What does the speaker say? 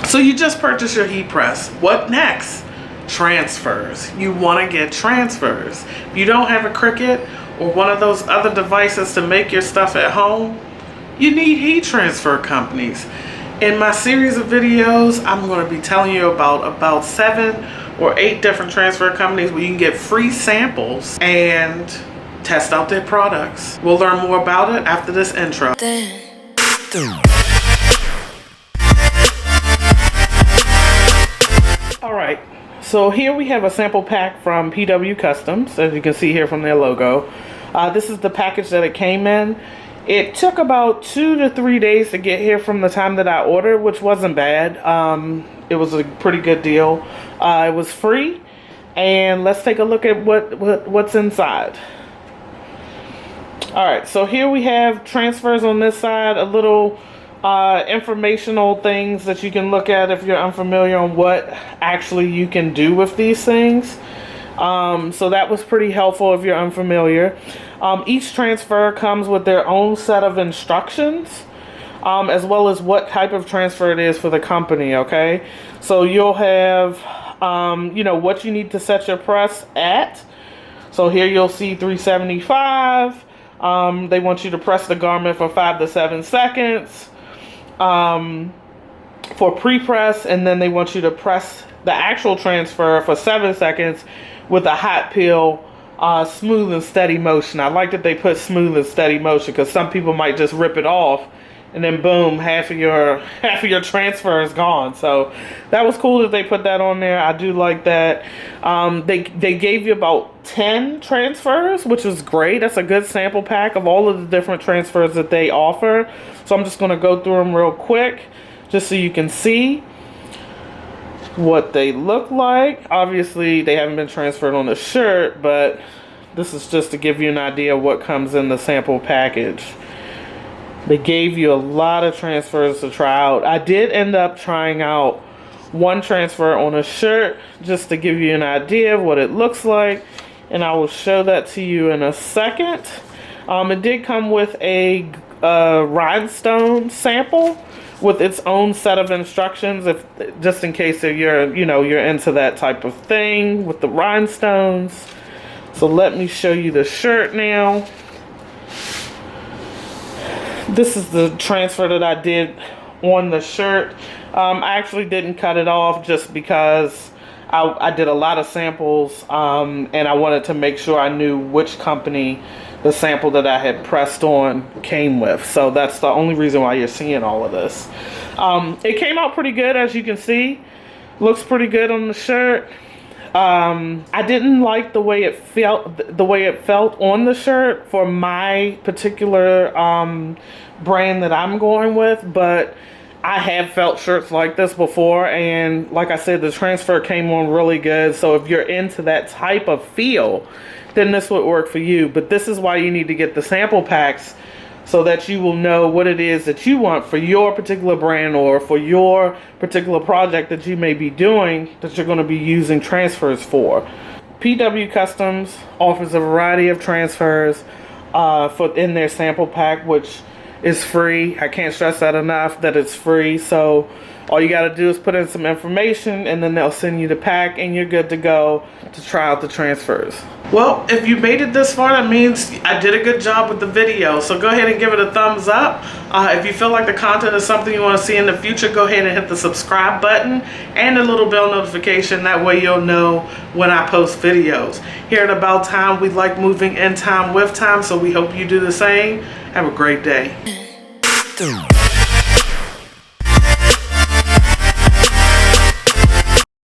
So you just purchased your heat press. What next? Transfers. You want to get transfers. If you don't have a Cricut or one of those other devices to make your stuff at home, you need heat transfer companies. In my series of videos, I'm going to be telling you about 7 or 8 different transfer companies where you can get free samples and test out their products. We'll learn more about it after this intro. Alright, so here we have a sample pack from PW Customs, as you can see here from their logo. This is the package that it came in. It took about 2 to 3 days to get here from the time that I ordered, which wasn't bad. It was a pretty good deal. It was free, and let's take a look at what's inside. Alright, so here we have transfers on this side, a little informational things that you can look at if you're unfamiliar on what actually you can do with these things. So that was pretty helpful if you're unfamiliar. Each transfer comes with their own set of instructions, as well as what type of transfer it is for the company, okay? So you'll have, you know, what you need to set your press at. So here you'll see 375. They want you to press the garment for 5 to 7 seconds for pre-press, and then they want you to press the actual transfer for 7 seconds with a hot peel, smooth and steady motion. I like that they put smooth and steady motion because some people might just rip it off and then boom, half of your transfer is gone. So that was cool that they put that on there. I do like that. They gave you about 10 transfers, which is great. That's a good sample pack of all of the different transfers that they offer. So I'm just going to go through them real quick just so you can see what they look like. Obviously they haven't been transferred on the shirt, but this is just to give you an idea of what comes in the sample package. They gave you a lot of transfers to try out. I did end up trying out one transfer on a shirt just to give you an idea of what it looks like, and I will show that to you in a second. It did come with a rhinestone sample with its own set of instructions, if just in case if you're into that type of thing with the rhinestones. So let me show you the shirt now. This is the transfer that I did on the shirt. I actually didn't cut it off just because I did a lot of samples, and I wanted to make sure I knew which company the sample that I had pressed on came with. So that's the only reason why you're seeing all of this. It came out pretty good, as you can see. Looks pretty good on the shirt. I didn't like the way it felt on the shirt for my particular brand that I'm going with, but I have felt shirts like this before, and like I said, the transfer came on really good. So if you're into that type of feel, then this would work for you. But this is why you need to get the sample packs, so that you will know what it is that you want for your particular brand or for your particular project that you may be doing, that you're going to be using transfers for. PW Customs offers a variety of transfers in their sample pack, which is free. I can't stress that enough, that it's free. So all you got to do is put in some information, and then they'll send you the pack, and you're good to go to try out the transfers. Well, if you made it this far, that means I did a good job with the video. So go ahead and give it a thumbs up. If you feel like the content is something you want to see in the future, go ahead and hit the subscribe button and the little bell notification. That way you'll know when I post videos. Here at About Time, we like moving in time with time, so we hope you do the same. Have a great day.